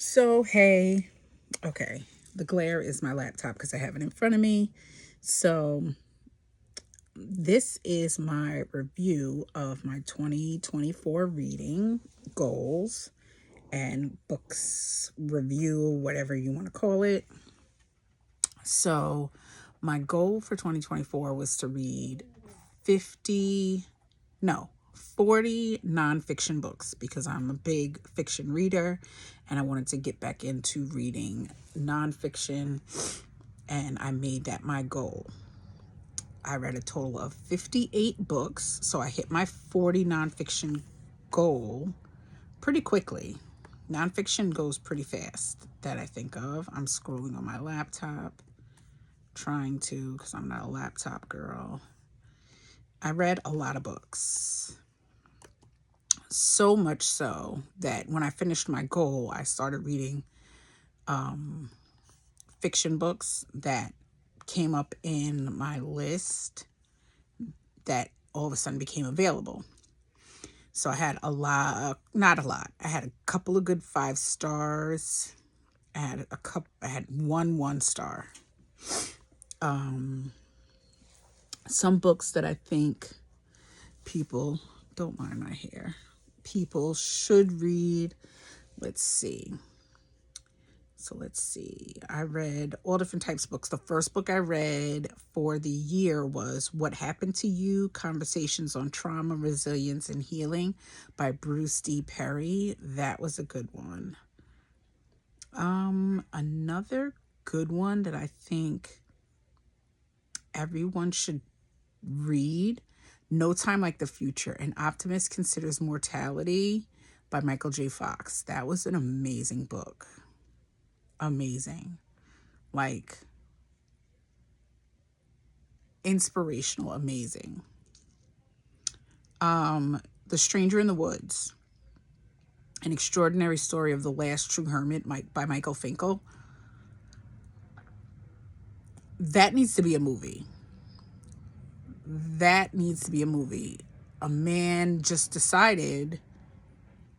So, hey, okay, the glare is my laptop because I have it in front of me. So, this is my review of my 2024 reading goals and books review, whatever you want to call it. So, my goal for 2024 was to read 50, no, 40 nonfiction books because I'm a big fiction reader and I wanted to get back into reading nonfiction, and I made that my goal. I read a total of 58 books, so I hit my 40 nonfiction goal pretty quickly. Nonfiction goes pretty fast that I think of. I'm scrolling on my laptop, trying to, because I'm not a laptop girl. I read a lot of books. So much so that when I finished my goal, I started reading fiction books that came up in my list that all of a sudden became available. So I had a lot, not a lot. I had a couple of good 5 stars. I had one star. Some books that I think people, don't mind my hair, people should read. Let's see. I read all different types of books. The first book I read for the year was What Happened to You? Conversations on Trauma, Resilience, and Healing by Bruce D. Perry. That was a good one. Another good one that I think everyone should read, No Time Like the Future, An Optimist Considers Mortality by Michael J. Fox. That was an amazing book. Amazing. Like, inspirational, amazing. The Stranger in the Woods, An Extraordinary Story of the Last True Hermit by Michael Finkel. That needs to be a movie. That needs to be a movie. A man just decided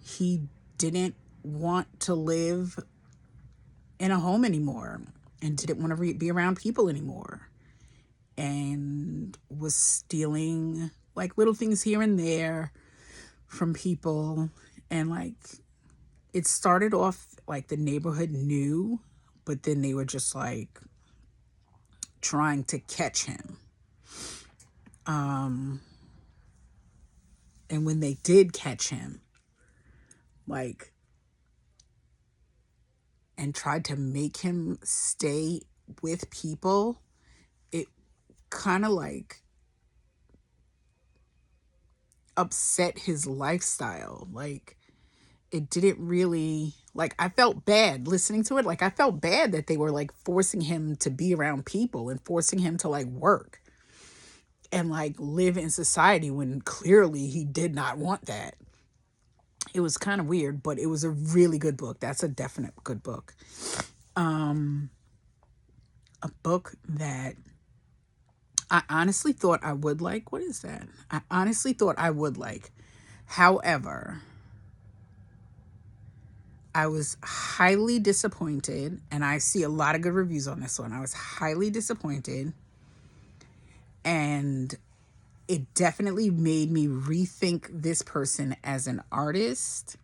he didn't want to live in a home anymore and didn't want to be around people anymore, and was stealing like little things here and there from people. And like, it started off like the neighborhood knew, but then they were just like trying to catch him. And when they did catch him, like, and tried to make him stay with people, it kind of like upset his lifestyle. Like, it didn't really, like, I felt bad listening to it. Like, I felt bad that they were like forcing him to be around people and forcing him to like work and like live in society when clearly he did not want that. It was kind of weird, but it was a really good book. That's a definite good book. A book that I honestly thought I would like. What is that? I honestly thought I would like. However, I was highly disappointed, and I see a lot of good reviews on this one. I was highly disappointed, and it definitely made me rethink this person as an artist,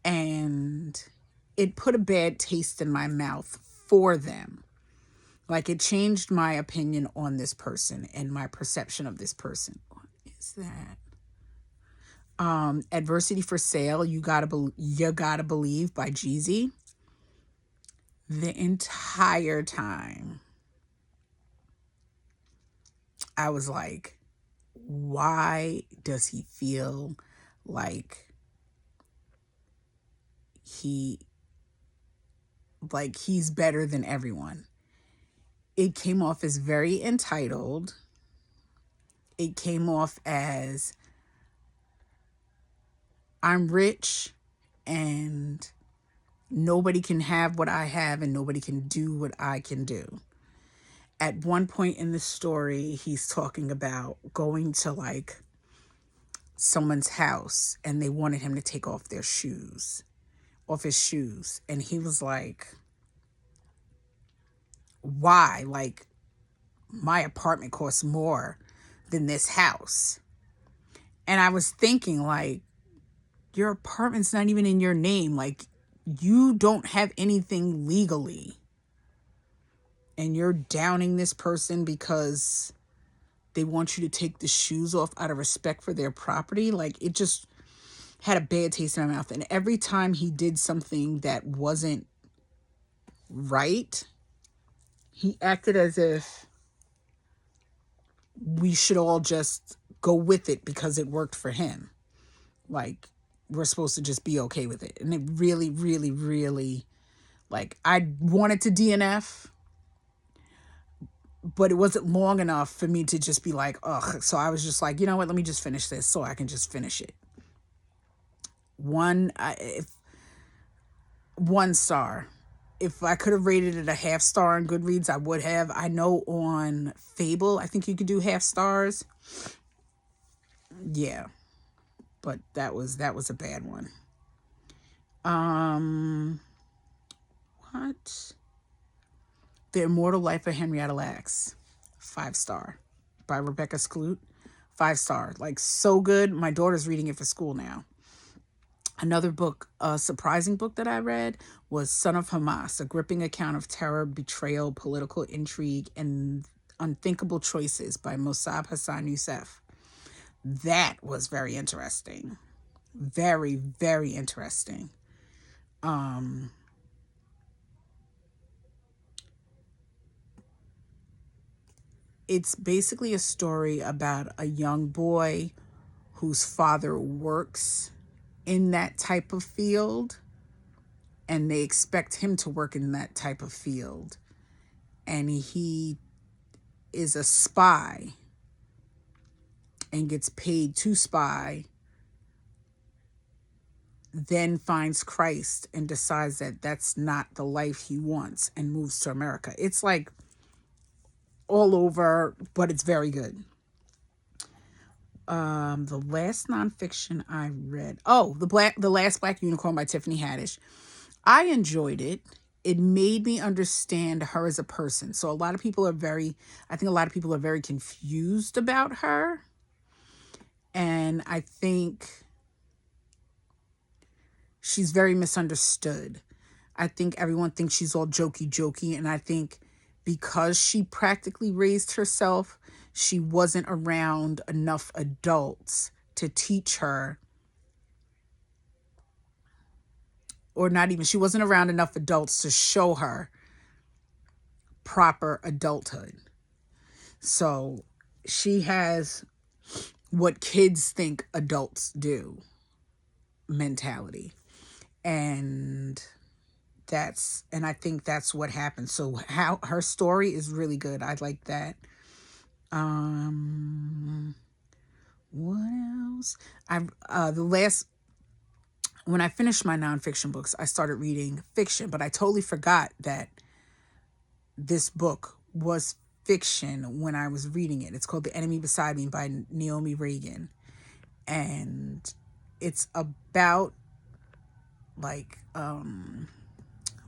and it put a bad taste in my mouth for them. Like, it changed my opinion on this person and my perception of this person. What is that? Adversity for Sale, You Gotta Believe by Jeezy. The entire time I was like, why does he feel like he he's better than everyone? It came off as very entitled. It came off as, I'm rich and nobody can have what I have and nobody can do what I can do. At one point in the story, he's talking about going to like someone's house and they wanted him to take off their shoes off his shoes. And he was like, why? Like, my apartment costs more than this house. And I was thinking, like, your apartment's not even in your name. Like, you don't have anything legally. And you're downing this person because they want you to take the shoes off out of respect for their property. Like, it just had a bad taste in my mouth. And every time he did something that wasn't right, he acted as if we should all just go with it because it worked for him. Like, we're supposed to just be okay with it. And it really, really, really, like, I wanted to DNF, but it wasn't long enough for me to just be like, ugh. So I was just like, you know what, let me just finish this so I can just finish it. One star. If I could have rated it a half star on Goodreads, I would have. I know on Fable, I think you could do half stars. Yeah. But that was a bad one. What? The Immortal Life of Henrietta Lacks. 5 star. By Rebecca Skloot. 5 star. Like, so good. My daughter's reading it for school now. Another book, a surprising book that I read, was Son of Hamas, a gripping account of terror, betrayal, political intrigue, and unthinkable choices by Mossab Hassan Youssef. That was very interesting. Very, very interesting. It's basically a story about a young boy whose father works in that type of field, and they expect him to work in that type of field. And he is a spy and gets paid to spy, then finds Christ and decides that that's not the life he wants and moves to America. It's like all over, but it's very good. The last nonfiction I read, The Last Black Unicorn by Tiffany Haddish. I enjoyed it. It made me understand her as a person. So I think a lot of people are very confused about her. And I think she's very misunderstood. I think everyone thinks she's all jokey. And I think because she practically raised herself, she wasn't around enough adults to teach her, or not even, she wasn't around enough adults to show her proper adulthood. So she has what kids think adults do mentality. And I think that's what happened. So how her story is really good. I like that. What else? When I finished my nonfiction books, I started reading fiction, but I totally forgot that this book was fiction when I was reading it. It's called The Enemy Beside Me by Naomi Reagan. And it's about, like, let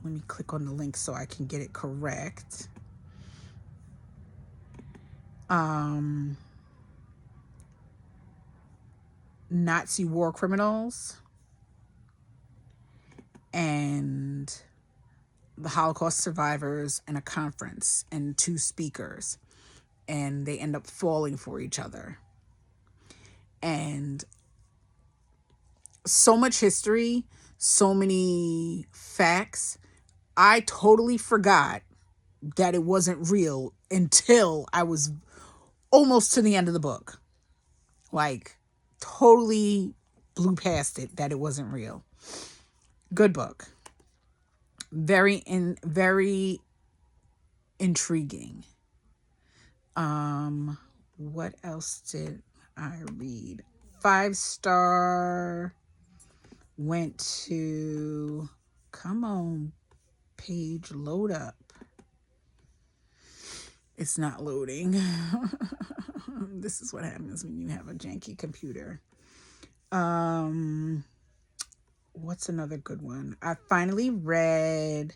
me click on the link so I can get it correct. Nazi war criminals and the Holocaust survivors in a conference and 2 speakers, and they end up falling for each other. And so much history, so many facts. I totally forgot that it wasn't real until I was almost to the end of the book. Like, totally blew past it that it wasn't real. Good book. Very intriguing. What else did I read? 5 star went to, come on, page, load up. It's not loading. This is what happens when you have a janky computer. What's another good one? I finally read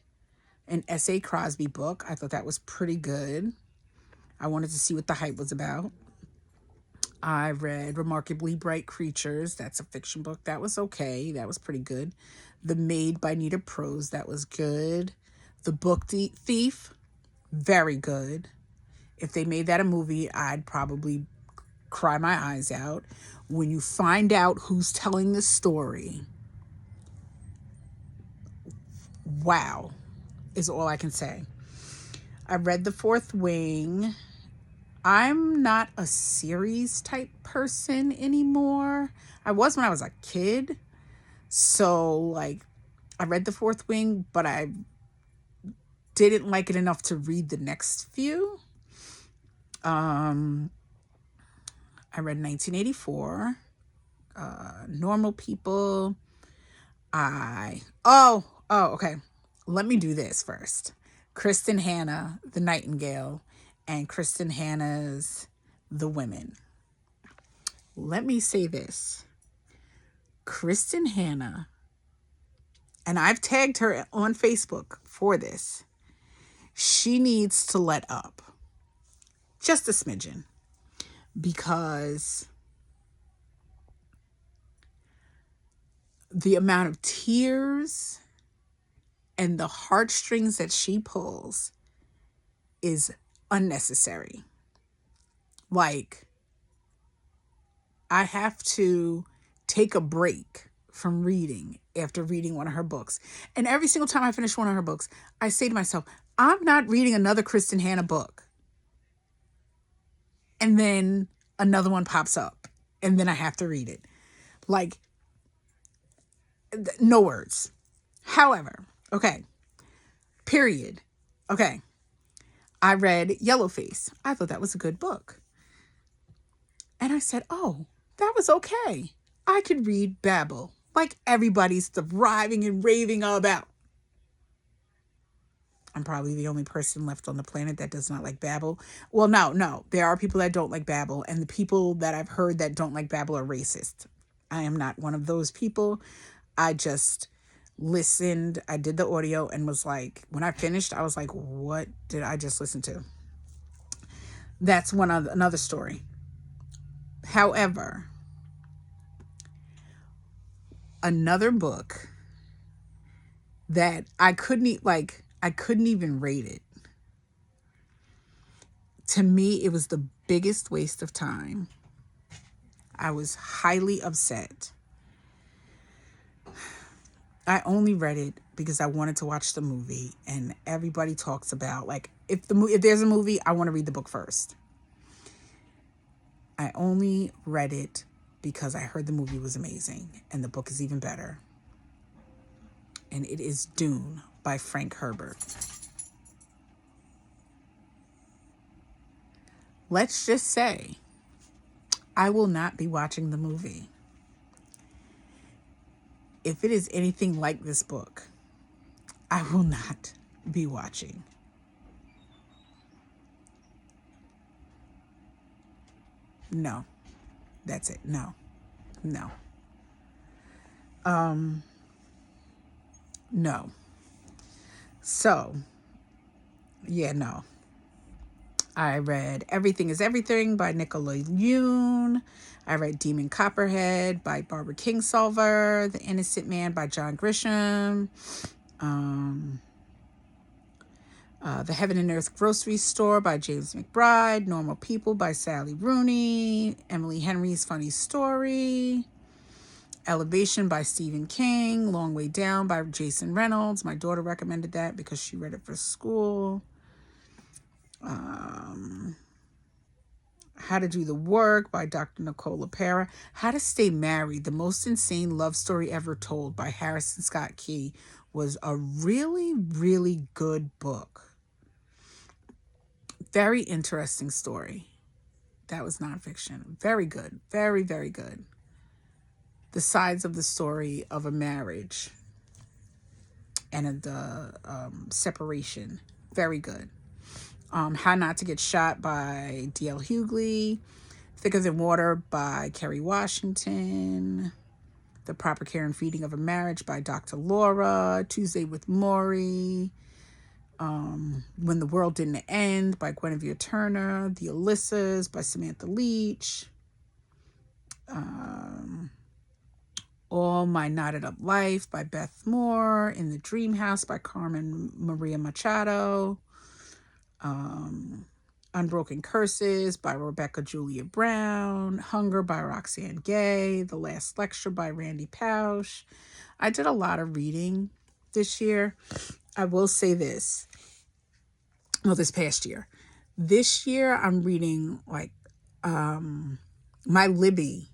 an S.A. Crosby book. I thought that was pretty good. I wanted to see what the hype was about. I read Remarkably Bright Creatures. That's a fiction book. That was okay. That was pretty good. The Maid by Nita Prose. That was good. The Book Thief. Very good. If they made that a movie, I'd probably cry my eyes out. When you find out who's telling the story, wow, is all I can say. I read The Fourth Wing. I'm not a series type person anymore. I was when I was a kid. So, like, I read The Fourth Wing, but I didn't like it enough to read the next few. I read 1984, Normal People. Okay. Let me do this first. Kristen Hanna, The Nightingale, and Kristen Hanna's The Women. Let me say this. Kristen Hanna, and I've tagged her on Facebook for this, she needs to let up. Just a smidgen. Because the amount of tears and the heartstrings that she pulls is unnecessary. Like, I have to take a break from reading after reading one of her books. And every single time I finish one of her books, I say to myself, I'm not reading another Kristen Hanna book. And then another one pops up. And then I have to read it. Like, no words. However, okay. Period. Okay. I read Yellowface. I thought that was a good book. And I said, oh, that was okay. I could read Babel like everybody's thriving and raving about. I'm probably the only person left on the planet that does not like Babel. Well, no. There are people that don't like Babel, and the people that I've heard that don't like Babel are racist. I am not one of those people. I just listened. I did the audio and was like, when I finished, I was like, what did I just listen to? That's another story. However, another book that I couldn't even rate it. To me, it was the biggest waste of time. I was highly upset. I only read it because I wanted to watch the movie, and everybody talks about, like, if there's a movie, I want to read the book first. I only read it because I heard the movie was amazing, and the book is even better. And it is Dune by Frank Herbert. Let's just say I will not be watching the movie. If it is anything like this book, I will not be watching. No. That's it. No. No. So, yeah, no. I read Everything is Everything by Nicola Yoon. I read Demon Copperhead by Barbara Kingsolver. The Innocent Man by John Grisham. The Heaven and Earth Grocery Store by James McBride. Normal People by Sally Rooney. Emily Henry's Funny Story. Elevation by Stephen King. Long Way Down by Jason Reynolds. My daughter recommended that because she read it for school. How to Do the Work by Dr. Nicole LaPera. How to Stay Married, the Most Insane Love Story Ever Told by Harrison Scott Key was a really, really good book. Very interesting story. That was nonfiction. Very good. Very, very good. The sides of the story of a marriage and the separation. Very good. How Not to Get Shot by D.L. Hughley. Thicker Than Water by Kerry Washington. The Proper Care and Feeding of a Marriage by Dr. Laura. Tuesday with Maury. When the World Didn't End by Guinevere Turner. The Alyssas by Samantha Leach. All My Knotted Up Life by Beth Moore. In the Dream House by Carmen Maria Machado. Unbroken Curses by Rebecca Julia Brown. Hunger by Roxane Gay. The Last Lecture by Randy Pausch. I did a lot of reading this year. I will say this. Well, this past year. This year I'm reading like my Libby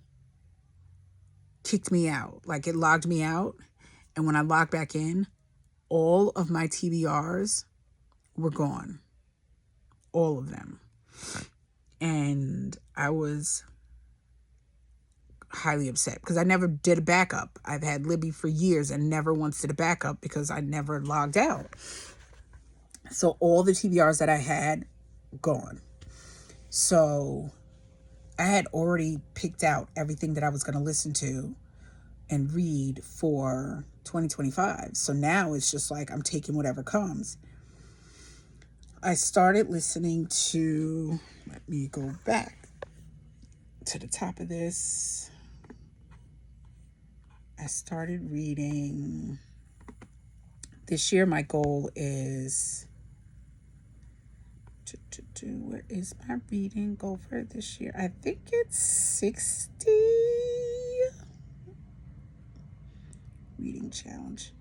kicked me out. Like it logged me out. And when I logged back in, all of my TBRs were gone. All of them. And I was highly upset because I never did a backup. I've had Libby for years and never once did a backup because I never logged out. So all the TBRs that I had, gone. So I had already picked out everything that I was going to listen to and read for 2025. So now it's just like I'm taking whatever comes. I started listening to, let me go back to the top of this. I started reading, this year my goal is, where is my reading goal for this year? I think it's 60 reading challenge.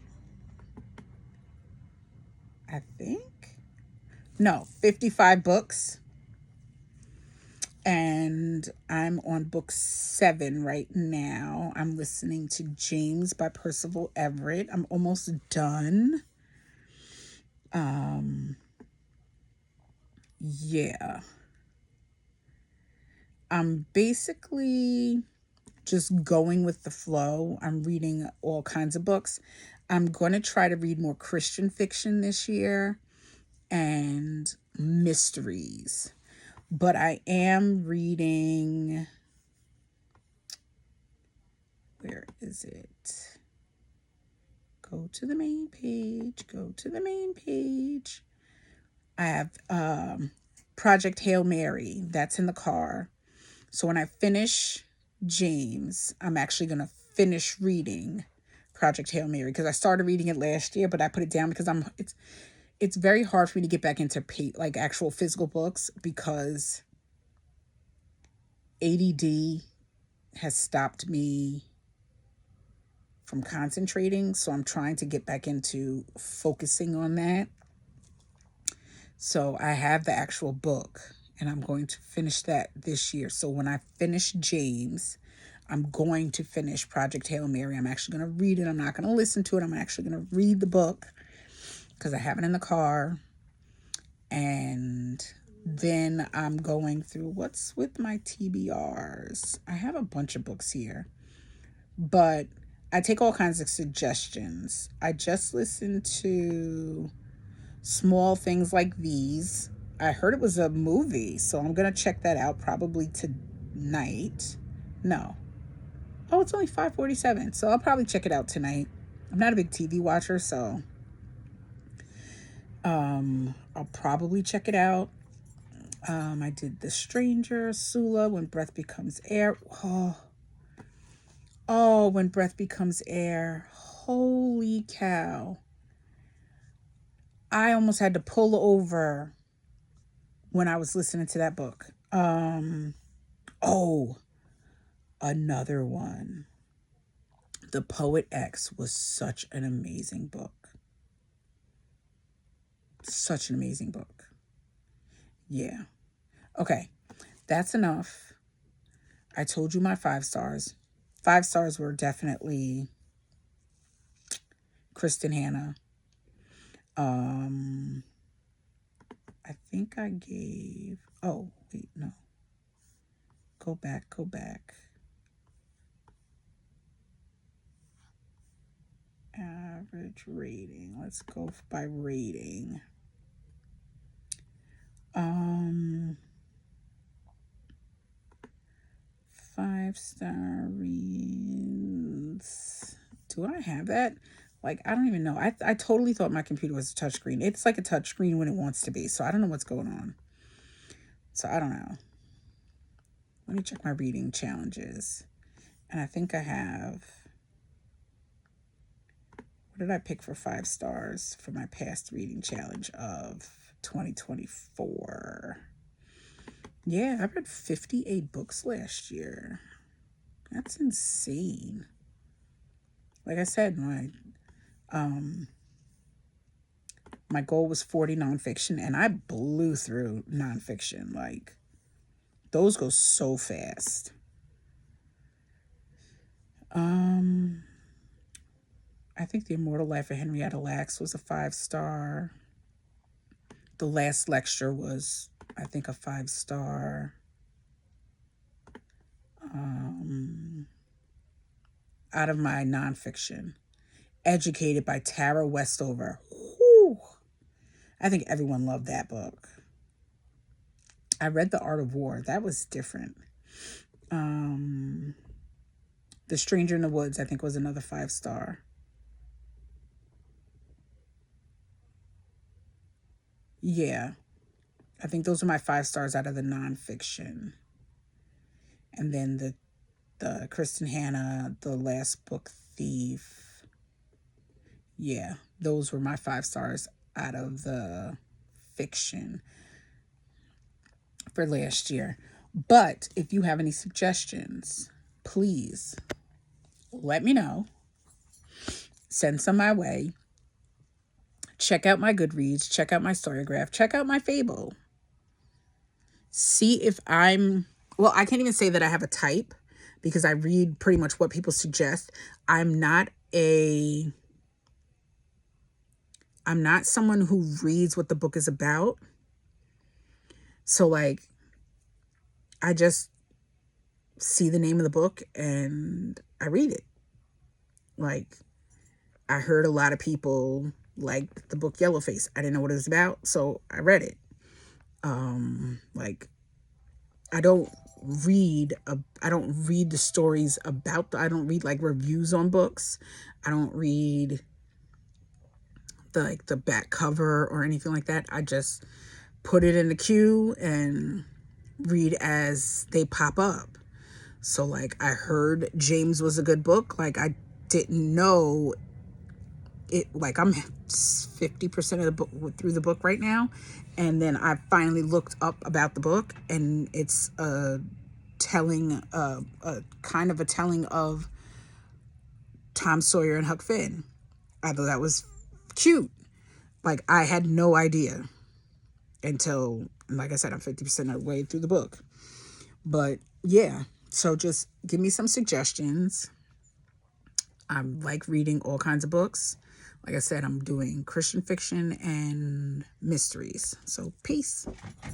I think. No, 55 books. And I'm on book 7 right now. I'm listening to James by Percival Everett. I'm almost done. Yeah. I'm basically just going with the flow. I'm reading all kinds of books. I'm going to try to read more Christian fiction this year and mysteries. But I am reading, where is it? Go to the main page. I have Project Hail Mary. That's in the car. So when I finish James, I'm actually going to finish reading Project Hail Mary because I started reading it last year, but I put it down because it's very hard for me to get back into like actual physical books because ADD has stopped me from concentrating. So I'm trying to get back into focusing on that. So I have the actual book and I'm going to finish that this year. So when I finish James, I'm going to finish Project Hail Mary. I'm actually going to read it. I'm not going to listen to it. I'm actually going to read the book because I have it in the car. And then I'm going through what's with my TBRs. I have a bunch of books here, but I take all kinds of suggestions. I just listened to Small Things Like These. I heard it was a movie, so I'm going to check that out probably tonight. No. Oh, it's only 5:47, so I'll probably check it out tonight. I'm not a big TV watcher, so I'll probably check it out. I did The Stranger, Sula, When Breath Becomes Air. Oh, When Breath Becomes Air. Holy cow. I almost had to pull over when I was listening to that book. Another one. The Poet X was such an amazing book. Such an amazing book. Yeah. Okay. That's enough. I told you my 5 stars. 5 stars were definitely Kristen Hanna. I think I gave, oh, wait, no. Go back. Average rating. Let's go by rating. 5-star Jumbled. Do I have that? Like, I don't even know. I totally thought my computer was a touchscreen. It's like a touchscreen when it wants to be. So I don't know what's going on. So I don't know. Let me check my reading challenges. And I think I have... What did I pick for 5 stars for my past reading challenge of 2024? Yeah, I read 58 books last year. That's insane. Like I said, my goal was 40 nonfiction, and I blew through nonfiction. Like, those go so fast. I think The Immortal Life of Henrietta Lacks was a 5-star. The Last Lecture was, I think, a 5-star. Out of my nonfiction, Educated by Tara Westover. Whew. I think everyone loved that book. I read The Art of War. That was different. The Stranger in the Woods, I think, was another 5-star. Yeah. I think those are my 5 stars out of the nonfiction. And then the Kristen Hanna, The Last Book Thief. Yeah, those were my 5 stars out of the fiction for last year. But if you have any suggestions, please let me know. Send some my way. Check out my Goodreads. Check out my StoryGraph. Check out my Fable. See if well, I can't even say that I have a type because I read pretty much what people suggest. I'm not someone who reads what the book is about. So, like, I just see the name of the book and I read it. Like, I heard a lot of people like the book Yellowface. I didn't know what it was about, so I read it. Like, I don't read the stories about I don't read like reviews on books. I don't read the back cover or anything like that. I just put it in the queue and read as they pop up. So, like, I heard James was a good book. Like, I didn't know it. Like, I'm 50% of the book through the book right now, and then I finally looked up about the book, and it's a telling of Tom Sawyer and Huck Finn. I thought that was cute. Like, I had no idea until, like I said, I'm 50% of the way through the book. But yeah, so just give me some suggestions. I like reading all kinds of books. Like I said, I'm doing Christian fiction and mysteries. So peace.